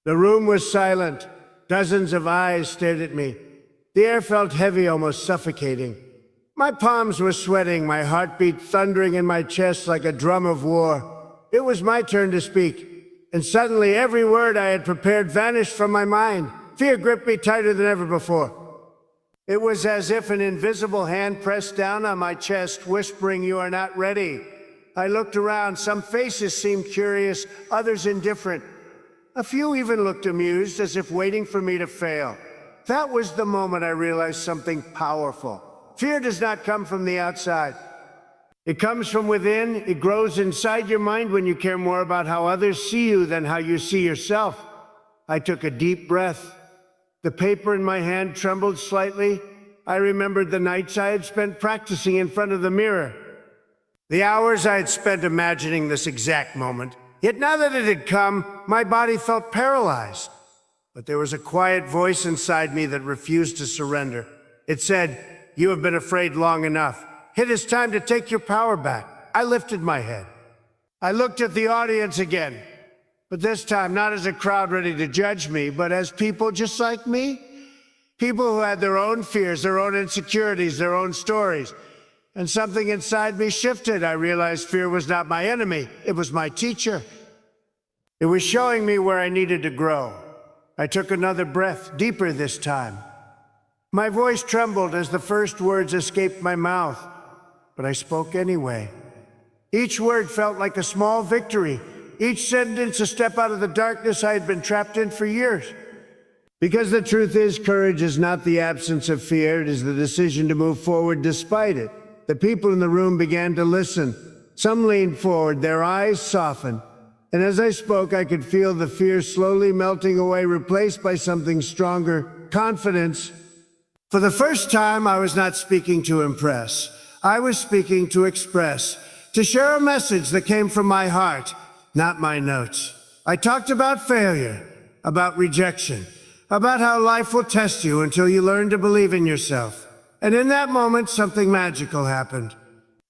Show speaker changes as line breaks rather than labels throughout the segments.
The room was silent. Dozens of eyes stared at me. The air felt heavy, almost suffocating. My palms were sweating, my heartbeat thundering in my chest like a drum of war. It was my turn to speak, and suddenly every word I had prepared vanished from my mind. Fear gripped me tighter than ever before. It was as if an invisible hand pressed down on my chest, whispering, "You are not ready." I looked around. Some faces seemed curious, others indifferent. A few even looked amused, as if waiting for me to fail. That was the moment I realized something powerful. Fear does not come from the outside. It comes from within. It grows inside your mind when you care more about how others see you than how you see yourself. I took a deep breath. The paper in my hand trembled slightly. I remembered the nights I had spent practicing in front of the mirror, the hours I had spent imagining this exact moment. Yet now that it had come, my body felt paralyzed. But there was a quiet voice inside me that refused to surrender. It said, "You have been afraid long enough. It is time to take your power back." I lifted my head. I looked at the audience again, but this time not as a crowd ready to judge me, but as people just like me. People who had their own fears, their own insecurities, their own stories. And something inside me shifted. I realized fear was not my enemy, it was my teacher. It was showing me where I needed to grow. I took another breath, deeper this time. My voice trembled as the first words escaped my mouth, but I spoke anyway. Each word felt like a small victory, each sentence a step out of the darkness I had been trapped in for years. Because the truth is, courage is not the absence of fear, it is the decision to move forward despite it. The people in the room began to listen. Some leaned forward, their eyes softened. And as I spoke, I could feel the fear slowly melting away, replaced by something stronger, confidence. For the first time, I was not speaking to impress. I was speaking to express, to share a message that came from my heart, not my notes. I talked about failure, about rejection, about how life will test you until you learn to believe in yourself. And in that moment, something magical happened.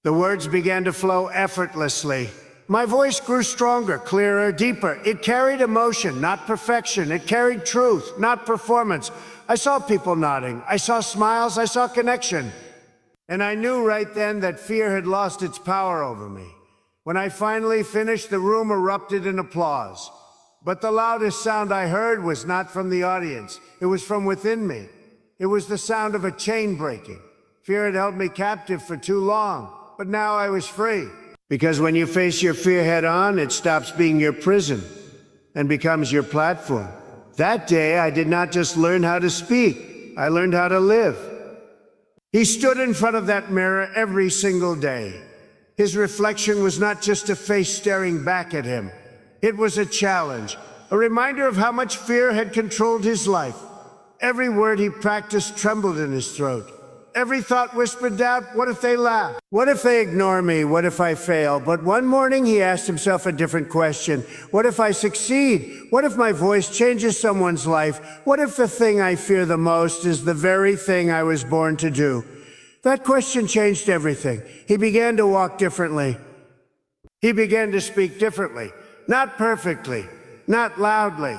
The words began to flow effortlessly. My voice grew stronger, clearer, deeper. It carried emotion, not perfection. It carried truth, not performance. I saw people nodding. I saw smiles. I saw connection. And I knew right then that fear had lost its power over me. When I finally finished, the room erupted in applause. But the loudest sound I heard was not from the audience. It was from within me. It was the sound of a chain breaking. Fear had held me captive for too long, but now I was free. Because when you face your fear head on, it stops being your prison and becomes your platform. That day, I did not just learn how to speak, I learned how to live. He stood in front of that mirror every single day. His reflection was not just a face staring back at him. It was a challenge, a reminder of how much fear had controlled his life. Every word he practiced trembled in his throat. Every thought whispered doubt. What if they laugh? What if they ignore me? What if I fail? But one morning he asked himself a different question. What if I succeed? What if my voice changes someone's life? What if the thing I fear the most is the very thing I was born to do? That question changed everything. He began to walk differently. He began to speak differently. Not perfectly, not loudly,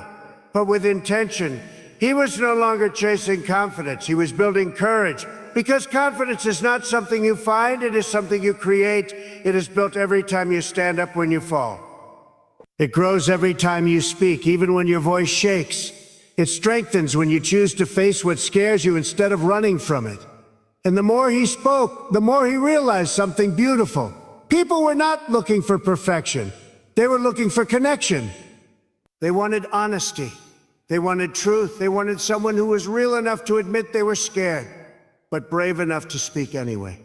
but with intention. He was no longer chasing confidence. He was building courage. Because confidence is not something you find, it is something you create. It is built every time you stand up when you fall. It grows every time you speak, even when your voice shakes. It strengthens when you choose to face what scares you instead of running from it. And the more he spoke, the more he realized something beautiful. People were not looking for perfection. They were looking for connection. They wanted honesty. They wanted truth. They wanted someone who was real enough to admit they were scared, but brave enough to speak anyway.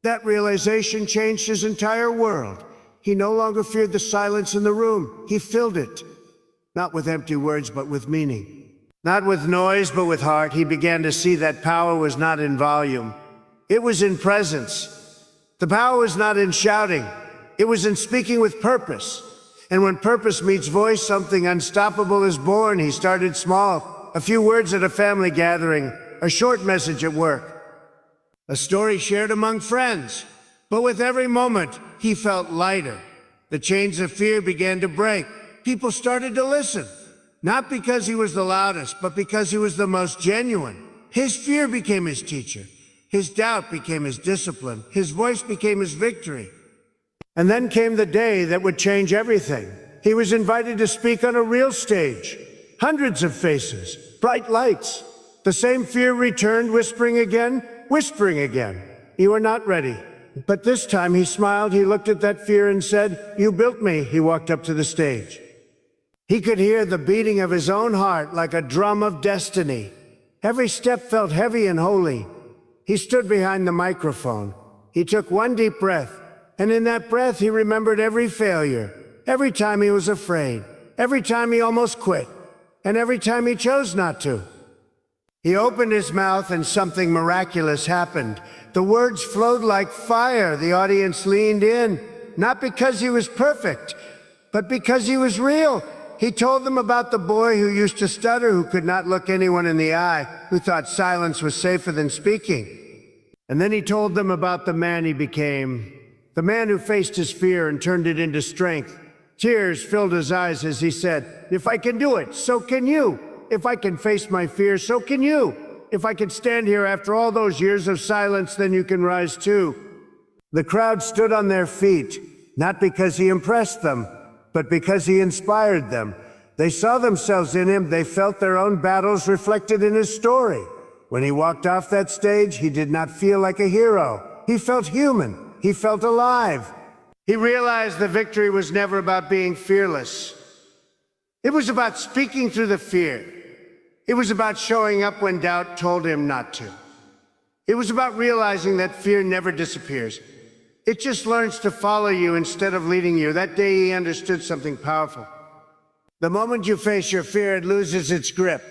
That realization changed his entire world. He no longer feared the silence in the room. He filled it, not with empty words, but with meaning. Not with noise, but with heart. He began to see that power was not in volume. It was in presence. The power was not in shouting. It was in speaking with purpose. And when purpose meets voice, something unstoppable is born. He started small. A few words at a family gathering, a short message at work, a story shared among friends. But with every moment, he felt lighter. The chains of fear began to break. People started to listen. Not because he was the loudest, but because he was the most genuine. His fear became his teacher. His doubt became his discipline. His voice became his victory. And then came the day that would change everything. He was invited to speak on a real stage. Hundreds of faces, bright lights. The same fear returned, whispering again. You are not ready. But this time he smiled, he looked at that fear and said, "You built me." He walked up to the stage. He could hear the beating of his own heart like a drum of destiny. Every step felt heavy and holy. He stood behind the microphone. He took one deep breath, and in that breath he remembered every failure, every time he was afraid, every time he almost quit, and every time he chose not to. He opened his mouth and something miraculous happened. The words flowed like fire. The audience leaned in, not because he was perfect, but because he was real. He told them about the boy who used to stutter, who could not look anyone in the eye, who thought silence was safer than speaking. And then he told them about the man he became, the man who faced his fear and turned it into strength. Tears filled his eyes as he said, "If I can do it, so can you. If I can face my fear, so can you. If I can stand here after all those years of silence, then you can rise too." The crowd stood on their feet, not because he impressed them, but because he inspired them. They saw themselves in him. They felt their own battles reflected in his story. When he walked off that stage, he did not feel like a hero. He felt human. He felt alive. He realized the victory was never about being fearless. It was about speaking through the fear. It was about showing up when doubt told him not to. It was about realizing that fear never disappears. It just learns to follow you instead of leading you. That day he understood something powerful. The moment you face your fear, it loses its grip.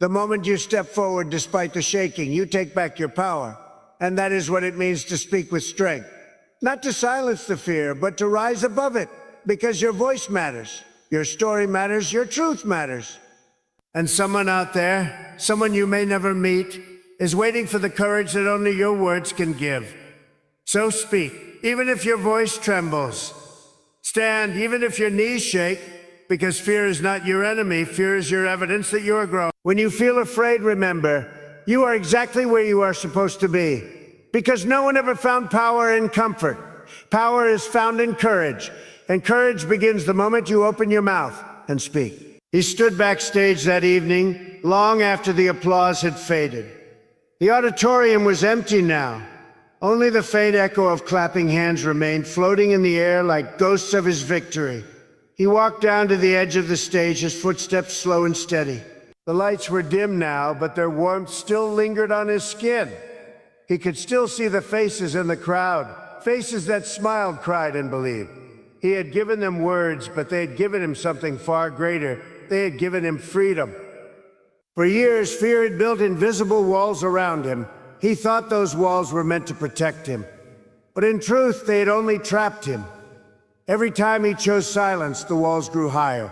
The moment you step forward despite the shaking, you take back your power. And that is what it means to speak with strength. Not to silence the fear, but to rise above it. Because your voice matters, your story matters, your truth matters. And someone out there, someone you may never meet, is waiting for the courage that only your words can give. So speak, even if your voice trembles. Stand, even if your knees shake, because fear is not your enemy. Fear is your evidence that you are growing. When you feel afraid, remember, you are exactly where you are supposed to be. Because no one ever found power in comfort. Power is found in courage. And courage begins the moment you open your mouth and speak. He stood backstage that evening, long after the applause had faded. The auditorium was empty now. Only the faint echo of clapping hands remained, floating in the air like ghosts of his victory. He walked down to the edge of the stage, his footsteps slow and steady. The lights were dim now, but their warmth still lingered on his skin. He could still see the faces in the crowd, faces that smiled, cried, and believed. He had given them words, but they had given him something far greater. They had given him freedom. For years, fear had built invisible walls around him. He thought those walls were meant to protect him. But in truth, they had only trapped him. Every time he chose silence, the walls grew higher.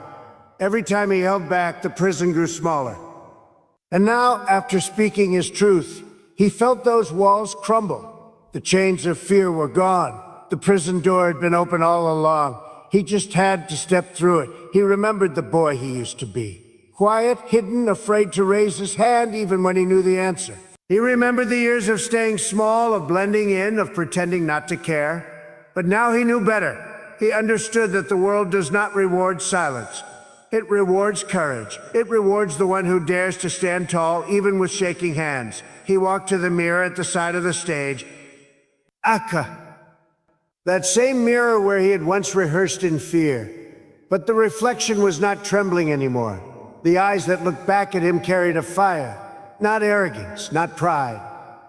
Every time he held back, the prison grew smaller. And now, after speaking his truth, he felt those walls crumble. The chains of fear were gone. The prison door had been open all along. He just had to step through it. He remembered the boy he used to be. Quiet, hidden, afraid to raise his hand even when he knew the answer. He remembered the years of staying small, of blending in, of pretending not to care. But now he knew better. He understood that the world does not reward silence. It rewards courage. It rewards the one who dares to stand tall, even with shaking hands. He walked to the mirror at the side of the stage. Aka. That same mirror where he had once rehearsed in fear. But the reflection was not trembling anymore. The eyes that looked back at him carried a fire. Not arrogance, not pride,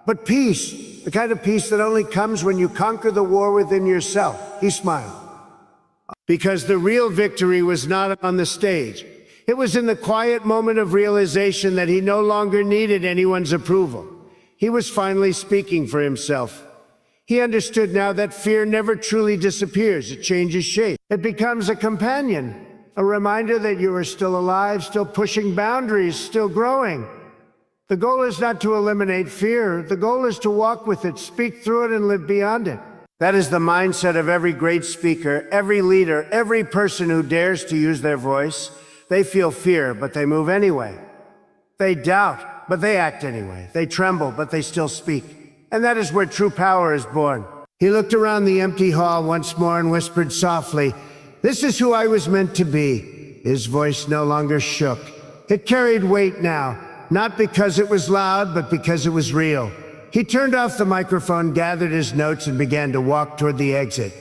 but peace. The kind of peace that only comes when you conquer the war within yourself. He smiled. Because the real victory was not on the stage. It was in the quiet moment of realization that he no longer needed anyone's approval. He was finally speaking for himself. He understood now that fear never truly disappears. It changes shape. It becomes a companion, a reminder that you are still alive, still pushing boundaries, still growing. The goal is not to eliminate fear. The goal is to walk with it, speak through it, and live beyond it. That is the mindset of every great speaker, every leader, every person who dares to use their voice. They feel fear, but they move anyway. They doubt, but they act anyway. They tremble, but they still speak. And that is where true power is born. He looked around the empty hall once more and whispered softly, "This is who I was meant to be." His voice no longer shook. It carried weight now, not because it was loud, but because it was real. He turned off the microphone, gathered his notes, and began to walk toward the exit.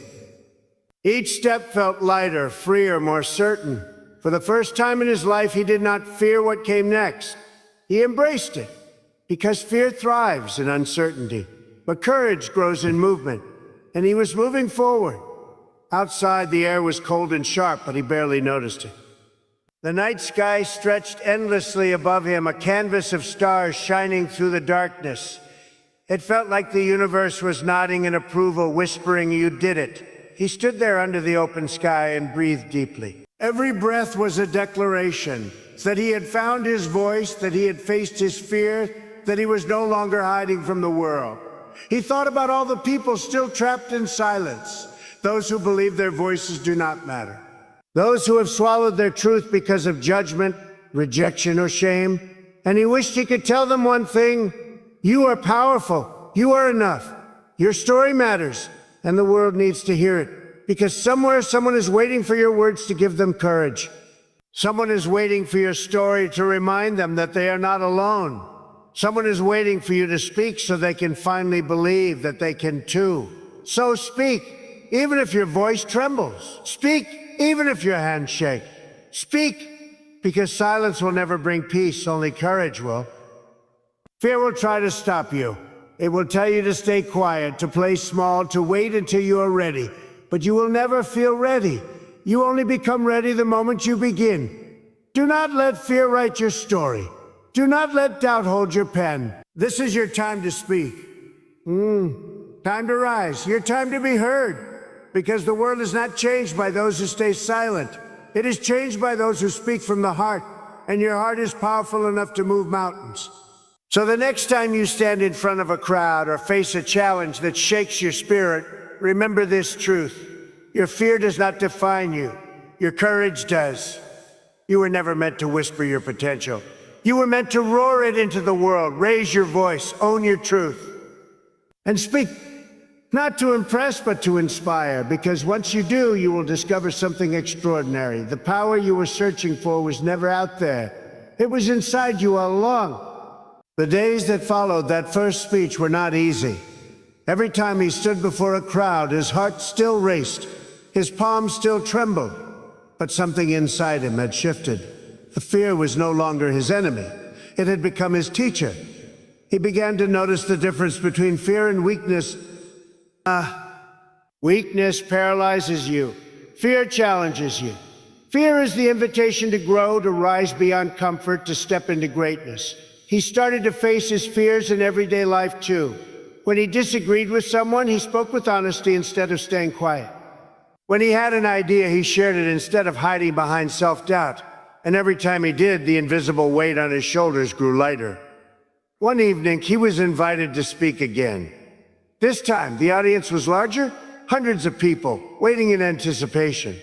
Each step felt lighter, freer, more certain. For the first time in his life, he did not fear what came next. He embraced it, because fear thrives in uncertainty. But courage grows in movement, and he was moving forward. Outside, the air was cold and sharp, but he barely noticed it. The night sky stretched endlessly above him, a canvas of stars shining through the darkness. It felt like the universe was nodding in approval, whispering, "You did it." He stood there under the open sky and breathed deeply. Every breath was a declaration that he had found his voice, that he had faced his fear, that he was no longer hiding from the world. He thought about all the people still trapped in silence, those who believe their voices do not matter, those who have swallowed their truth because of judgment, rejection, or shame. And he wished he could tell them one thing: you are powerful, you are enough, your story matters, and the world needs to hear it, because somewhere someone is waiting for your words to give them courage. Someone is waiting for your story to remind them that they are not alone. Someone is waiting for you to speak so they can finally believe that they can too. So speak, even if your voice trembles. Speak, even if your hands shake. Speak, because silence will never bring peace, only courage will. Fear will try to stop you. It will tell you to stay quiet, to play small, to wait until you are ready. But you will never feel ready. You only become ready the moment you begin. Do not let fear write your story. Do not let doubt hold your pen. This is your time to speak. Time to rise. Your time to be heard. Because the world is not changed by those who stay silent. It is changed by those who speak from the heart. And your heart is powerful enough to move mountains. So the next time you stand in front of a crowd or face a challenge that shakes your spirit, remember this truth. Your fear does not define you. Your courage does. You were never meant to whisper your potential. You were meant to roar it into the world, raise your voice, own your truth. And speak, not to impress, but to inspire, because once you do, you will discover something extraordinary. The power you were searching for was never out there. It was inside you all along. The days that followed that first speech were not easy. Every time he stood before a crowd, his heart still raced. His palms still trembled, but something inside him had shifted. The fear was no longer his enemy. It had become his teacher. He began to notice the difference between fear and weakness. Weakness paralyzes you. Fear challenges you. Fear is the invitation to grow, to rise beyond comfort, to step into greatness. He started to face his fears in everyday life too. When he disagreed with someone, he spoke with honesty instead of staying quiet. When he had an idea, he shared it instead of hiding behind self-doubt. And every time he did, the invisible weight on his shoulders grew lighter. One evening, he was invited to speak again. This time, the audience was larger, hundreds of people, waiting in anticipation.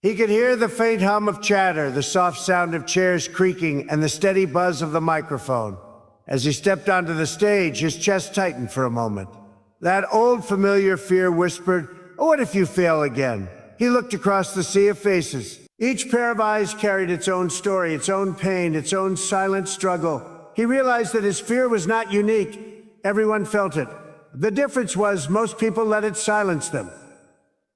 He could hear the faint hum of chatter, the soft sound of chairs creaking, and the steady buzz of the microphone. As he stepped onto the stage, his chest tightened for a moment. That old familiar fear whispered, "Oh, what if you fail again?" He looked across the sea of faces. Each pair of eyes carried its own story, its own pain, its own silent struggle. He realized that his fear was not unique. Everyone felt it. The difference was most people let it silence them.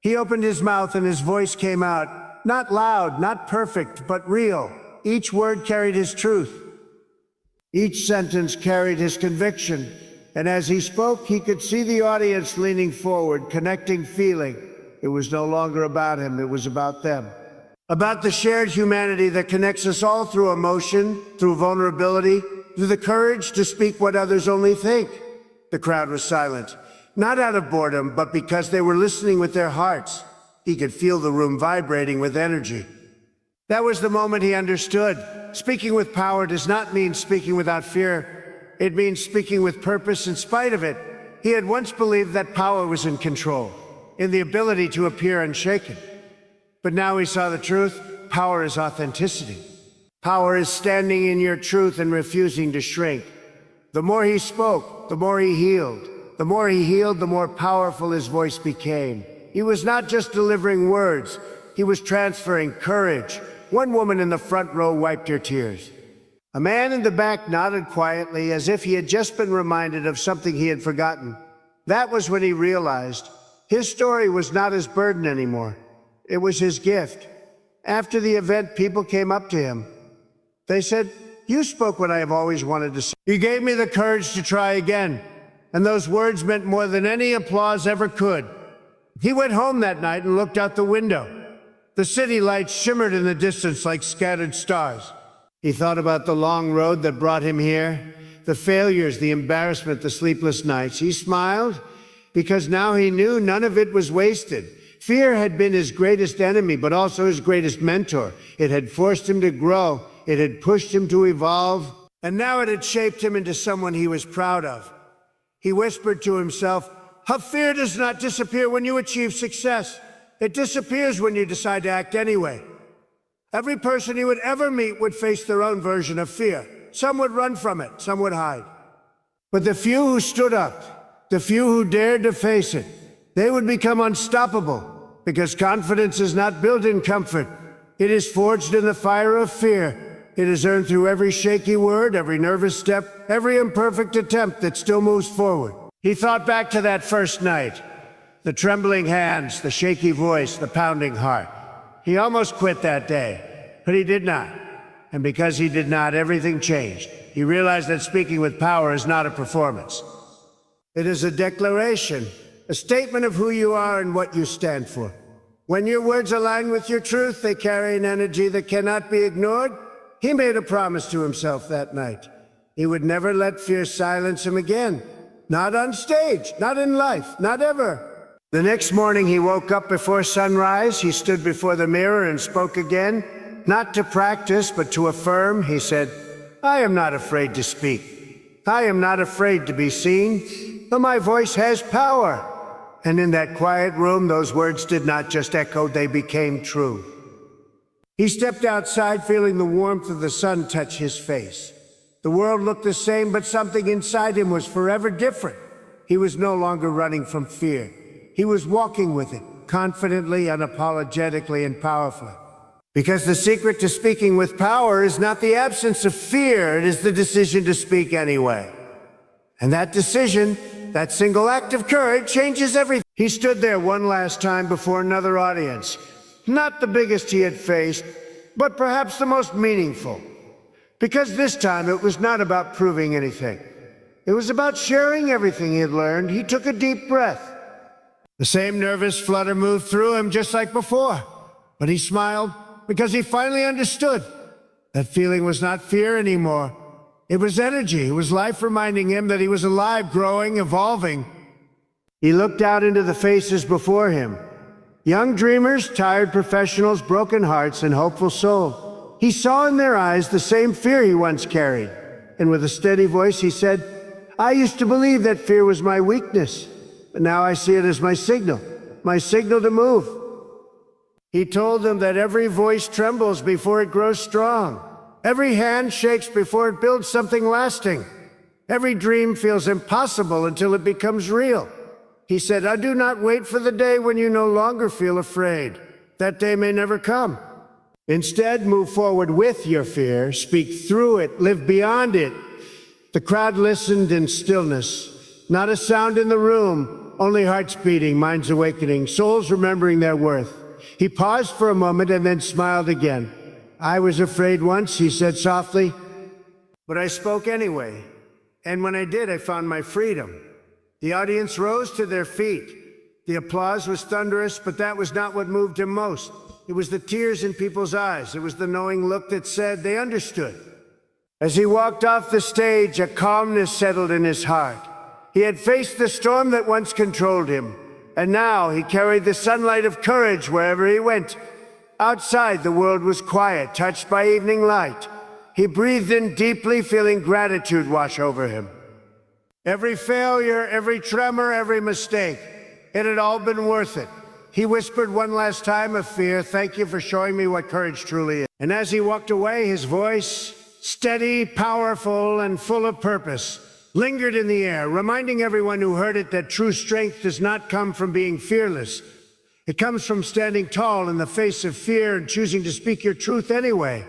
He opened his mouth and his voice came out. Not loud, not perfect, but real. Each word carried his truth. Each sentence carried his conviction. And as he spoke, he could see the audience leaning forward, connecting, feeling. It was no longer about him, it was about them. About the shared humanity that connects us all through emotion, through vulnerability, through the courage to speak what others only think. The crowd was silent, not out of boredom, but because they were listening with their hearts. He could feel the room vibrating with energy. That was the moment he understood. Speaking with power does not mean speaking without fear. It means speaking with purpose in spite of it. He had once believed that power was in control, in the ability to appear unshaken. But now he saw the truth. power is authenticity. Power is standing in your truth and refusing to shrink. The more he spoke, the more he healed. The more he healed, the more powerful his voice became. He was not just delivering words, he was transferring courage. One woman in the front row wiped her tears. A man in the back nodded quietly, as if he had just been reminded of something he had forgotten. That was when he realized his story was not his burden anymore. It was his gift. After the event, people came up to him. They said, "You spoke what I have always wanted to say. You gave me the courage to try again." And those words meant more than any applause ever could. He went home that night and looked out the window. The city lights shimmered in the distance like scattered stars. He thought about the long road that brought him here, the failures, the embarrassment, the sleepless nights. He smiled because now he knew none of it was wasted. Fear had been his greatest enemy, but also his greatest mentor. It had forced him to grow. It had pushed him to evolve. And now it had shaped him into someone he was proud of. He whispered to himself, fear does not disappear when you achieve success. It disappears when you decide to act anyway. Every person you would ever meet would face their own version of fear. Some would run from it, some would hide. But the few who stood up, the few who dared to face it, they would become unstoppable, because confidence is not built in comfort. It is forged in the fire of fear. It is earned through every shaky word, every nervous step, every imperfect attempt that still moves forward. He thought back to that first night. The trembling hands, the shaky voice, the pounding heart. He almost quit that day, but he did not. And because he did not, everything changed. He realized that speaking with power is not a performance. It is a declaration, a statement of who you are and what you stand for. When your words align with your truth, they carry an energy that cannot be ignored. He made a promise to himself that night. He would never let fear silence him again. Not on stage, not in life, not ever. The next morning he woke up before sunrise. He stood before the mirror and spoke again. Not to practice, but to affirm. He said, I am not afraid to speak. I am not afraid to be seen, but my voice has power. And in that quiet room, those words did not just echo, they became true. He stepped outside, feeling the warmth of the sun touch his face. The world looked the same, but something inside him was forever different. He was no longer running from fear. He was walking with it, confidently, unapologetically, and powerfully. Because the secret to speaking with power is not the absence of fear, it is the decision to speak anyway. And that decision, that single act of courage, changes everything. He stood there one last time before another audience. Not the biggest he had faced, but perhaps the most meaningful. Because this time it was not about proving anything. It was about sharing everything he had learned. He took a deep breath. The same nervous flutter moved through him just like before. But he smiled because he finally understood. That feeling was not fear anymore. It was energy. It was life reminding him that he was alive, growing, evolving. He looked out into the faces before him. Young dreamers, tired professionals, broken hearts, and hopeful souls. He saw in their eyes the same fear he once carried. And with a steady voice, he said, I used to believe that fear was my weakness, but now I see it as my signal to move. He told them that every voice trembles before it grows strong. Every hand shakes before it builds something lasting. Every dream feels impossible until it becomes real. He said, I do not wait for the day when you no longer feel afraid. That day may never come. Instead, move forward with your fear, speak through it, live beyond it. The crowd listened in stillness. Not a sound in the room, only hearts beating, minds awakening, souls remembering their worth. He paused for a moment and then smiled again. I was afraid once, he said softly, but I spoke anyway. And when I did, I found my freedom. The audience rose to their feet. The applause was thunderous, but that was not what moved him most. It was the tears in people's eyes. It was the knowing look that said they understood. As he walked off the stage, a calmness settled in his heart. He had faced the storm that once controlled him, and now he carried the sunlight of courage wherever he went. Outside, the world was quiet, touched by evening light. He breathed in deeply, feeling gratitude wash over him. Every failure, every tremor, every mistake, it had all been worth it. He whispered one last time of fear, "Thank you for showing me what courage truly is." And as he walked away, his voice, steady, powerful, and full of purpose, lingered in the air, reminding everyone who heard it that true strength does not come from being fearless. It comes from standing tall in the face of fear and choosing to speak your truth anyway.